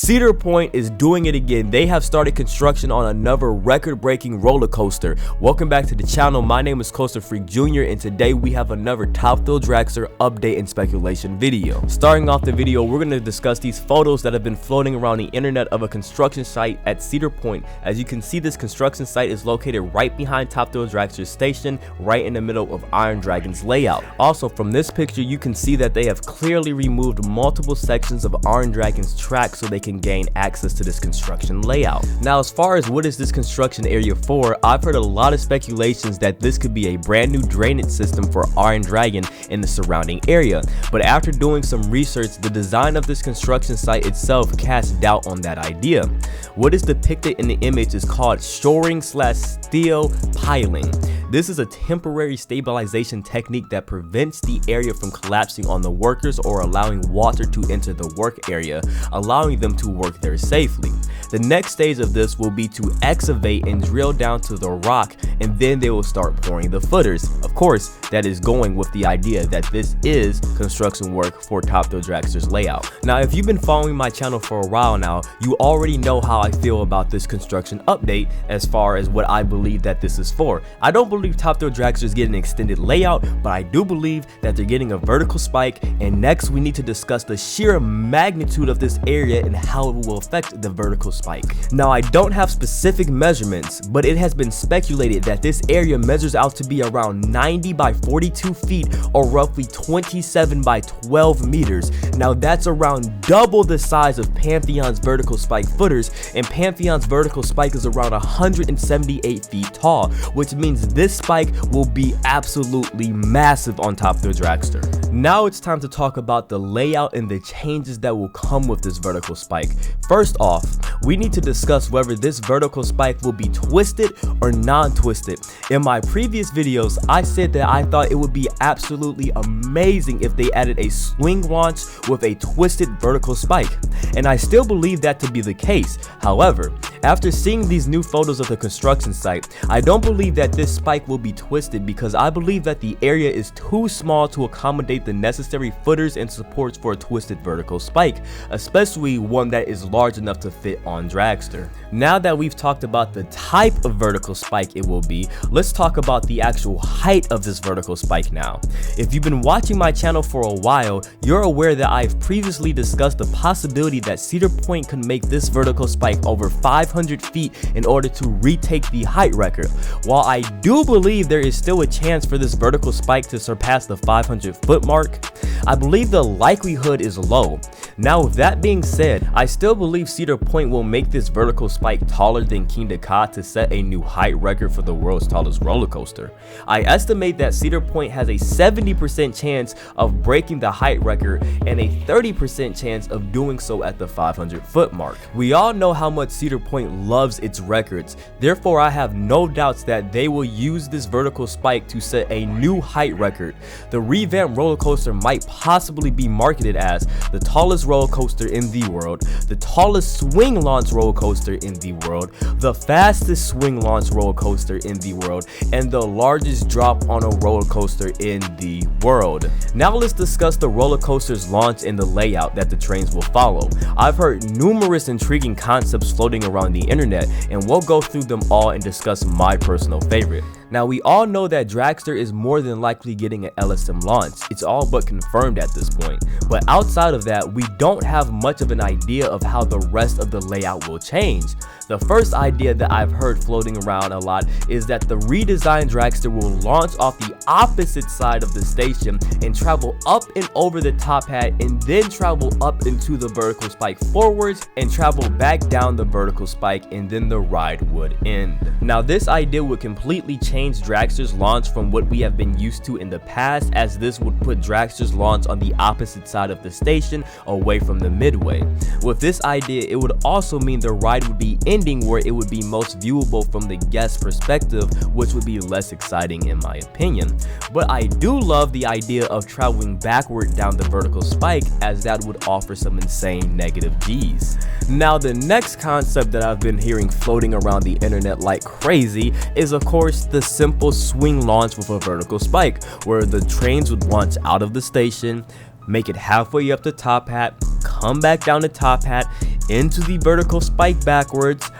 Cedar Point is doing it again. They have started construction on another record-breaking roller coaster. Welcome back to the channel. My name is Coaster Freak Jr. and today we have another Top Thrill Dragster update and speculation video. Starting off the video, we're going to discuss these photos that have been floating around the internet of a construction site at Cedar Point. As you can see, this construction site is located right behind Top Thrill Dragster's station, right in the middle of Iron Dragon's layout. Also, from this picture, you can see that they have clearly removed multiple sections of Iron Dragon's track so they can gain access to this construction layout. Now, as far as what is this construction area for, I've heard a lot of speculations that this could be a brand new drainage system for Iron Dragon in the surrounding area. But after doing some research, the design of this construction site itself casts doubt on that idea. What is depicted in the image is called shoring/steel piling. This is a temporary stabilization technique that prevents the area from collapsing on the workers or allowing water to enter the work area, allowing them to work there safely. The next stage of this will be to excavate and drill down to the rock, and then they will start pouring the footers. Of course, that is going with the idea that this is construction work for Top Thrill Dragster's layout. Now, if you've been following my channel for a while now, you already know how I feel about this construction update as far as what I believe that this is for. I don't believe Top Thrill Dragster is getting an extended layout, but I do believe that they're getting a vertical spike, and next we need to discuss the sheer magnitude of this area and how it will affect the vertical spike. Now, I don't have specific measurements, but it has been speculated that this area measures out to be around 90 by 42 feet or roughly 27 by 12 meters. Now, that's around double the size of Pantheon's vertical spike footers, and Pantheon's vertical spike is around 178 feet tall, which means this spike will be absolutely massive on Top Thrill Dragster. Now it's time to talk about the layout and the changes that will come with this vertical spike. First off, we need to discuss whether this vertical spike will be twisted or non-twisted. In my previous videos, I said that I thought it would be absolutely amazing if they added a swing launch with a twisted vertical spike, and I still believe that to be the case. However, after seeing these new photos of the construction site, I don't believe that this spike will be twisted because I believe that the area is too small to accommodate the necessary footers and supports for a twisted vertical spike, especially one that is large enough to fit on Dragster. Now that we've talked about the type of vertical spike it will be, let's talk about the actual height of this vertical spike now. If you've been watching my channel for a while, you're aware that I've previously discussed the possibility that Cedar Point could make this vertical spike over 500 feet in order to retake the height record. While I do believe there is still a chance for this vertical spike to surpass the 500-foot mark, I believe the likelihood is low. Now, with that being said, I still believe Cedar Point will make this vertical spike taller than Kingda Ka to set a new height record for the world's tallest roller coaster. I estimate that Cedar Point has a 70% chance of breaking the height record and a 30% chance of doing so at the 500-foot mark. We all know how much Cedar Point loves its records, therefore I have no doubts that they will use this vertical spike to set a new height record. The revamped roller coaster might possibly be marketed as the tallest roller coaster in the world, the tallest swing launch roller coaster in the world, the fastest swing launch roller coaster in the world, and the largest drop on a roller coaster in the world. Now let's discuss the roller coaster's launch and the layout that the trains will follow. I've heard numerous intriguing concepts floating around the internet, and we'll go through them all and discuss my personal favorite. Now, we all know that Dragster is more than likely getting an LSM launch. It's all but confirmed at this point. But outside of that, we don't have much of an idea of how the rest of the layout will change. The first idea that I've heard floating around a lot is that the redesigned Dragster will launch off the opposite side of the station and travel up and over the top hat, and then travel up into the vertical spike forwards and travel back down the vertical spike, and then the ride would end. Now, this idea would completely change Dragster's launch from what we have been used to in the past, as this would put Dragster's launch on the opposite side of the station, away from the midway. With this idea, it would also mean the ride would be ending where it would be most viewable from the guest perspective, which would be less exciting in my opinion. But I do love the idea of traveling backward down the vertical spike, as that would offer some insane negative G's. Now, the next concept that I've been hearing floating around the internet like crazy is, of course, the simple swing launch with a vertical spike, where the trains would launch out of the station, make it halfway up the top hat, come back down the top hat into the vertical spike backwards,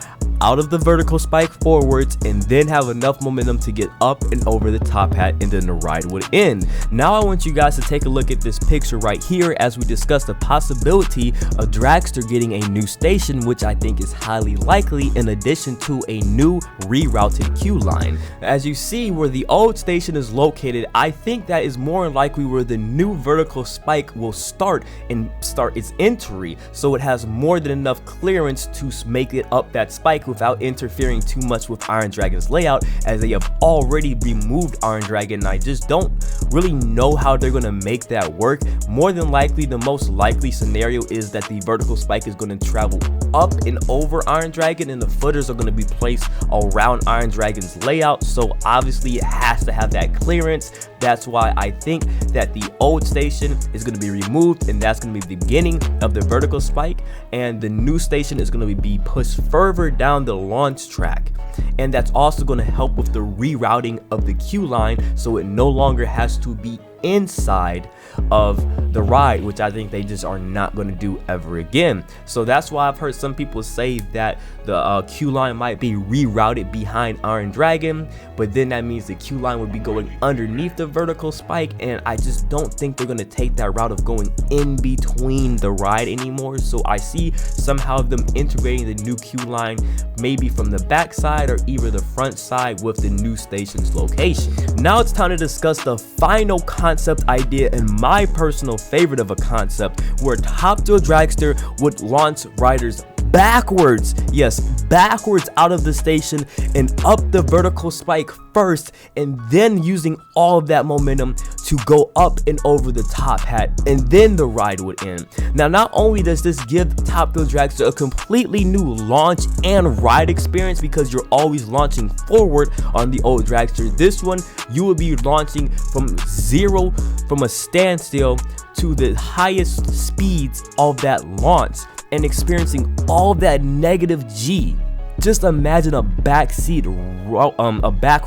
out of the vertical spike forwards, and then have enough momentum to get up and over the top hat, and then the ride would end. Now I want you guys to take a look at this picture right here as we discuss the possibility of Dragster getting a new station, which I think is highly likely, in addition to a new rerouted queue line. As you see where the old station is located, I think that is more likely where the new vertical spike will start its entry, so it has more than enough clearance to make it up that spike without interfering too much with Iron Dragon's layout, as they have already removed Iron Dragon, and I just don't really know how they're going to make that work. More than likely, the most likely scenario is that the vertical spike is going to travel up and over Iron Dragon, and the footers are going to be placed around Iron Dragon's layout, so obviously it has to have that clearance. That's why I think that the old station is going to be removed, and that's going to be the beginning of the vertical spike, and the new station is going to be pushed further down the launch track, and that's also going to help with the rerouting of the queue line, so it no longer has to be inside of the ride, which I think they just are not going to do ever again. So that's why I've heard some people say that the queue line might be rerouted behind Iron Dragon, but then that means the queue line would be going underneath the vertical spike, and I just don't think they're going to take that route of going in between the ride anymore. So I see somehow them integrating the new queue line maybe from the back side or either the front side with the new station's location. Now it's time to discuss the final concept idea, and my personal favorite of a concept, where Top Thrill Dragster would launch riders backwards, yes, backwards out of the station and up the vertical spike first, and then using all of that momentum to go up and over the top hat, and then the ride would end. Now, not only does this give Top Thrill Dragster a completely new launch and ride experience, because you're always launching forward on the old Dragster, this one you will be launching from a standstill to the highest speeds of that launch and experiencing all that negative G. Just imagine a back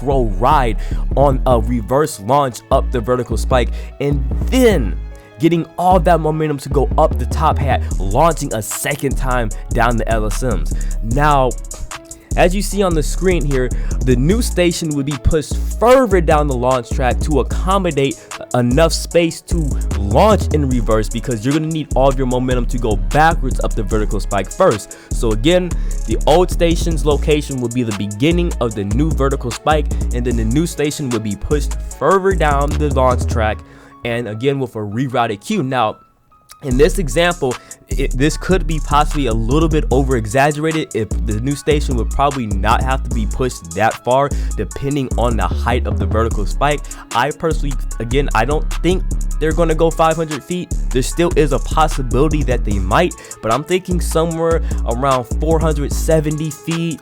row ride on a reverse launch up the vertical spike, and then getting all that momentum to go up the top hat, launching a second time down the LSMs. Now, as you see on the screen here, the new station would be pushed further down the launch track to accommodate enough space to launch in reverse, because you're going to need all of your momentum to go backwards up the vertical spike first. So again, the old station's location will be the beginning of the new vertical spike, and then the new station will be pushed further down the launch track, and again with a rerouted queue. Now, in this example, this could be possibly a little bit over exaggerated, if the new station would probably not have to be pushed that far depending on the height of the vertical spike. I personally, again, I don't think they're going to go 500 feet. There still is a possibility that they might, but I'm thinking somewhere around 470 feet,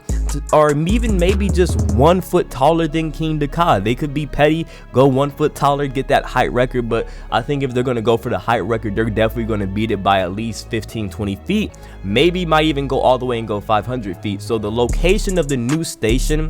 or even maybe just 1 foot taller than King Dakar. They could be petty, go 1 foot taller, get that height record, but I think if they're going to go for the height record, they're definitely going to beat it by at least 15-20 feet. Maybe might even go all the way and go 500 feet. So the location of the new station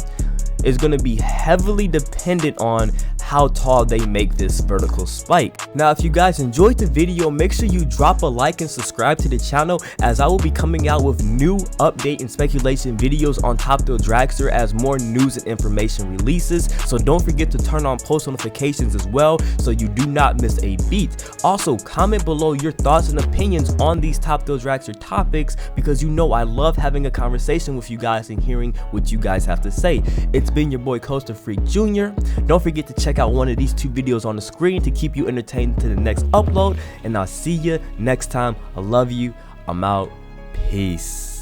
is going to be heavily dependent on how tall they make this vertical spike. Now, if you guys enjoyed the video, make sure you drop a like and subscribe to the channel, as I will be coming out with new update and speculation videos on Top Thrill Dragster as more news and information releases. So don't forget to turn on post notifications as well, so you do not miss a beat. Also, comment below your thoughts and opinions on these Top Thrill Dragster topics, because you know I love having a conversation with you guys and hearing what you guys have to say. It's been your boy Coaster Freak Jr. Don't forget to check out one of these 2 videos on the screen to keep you entertained to the next upload, and I'll see you next time. I love you. I'm out. Peace.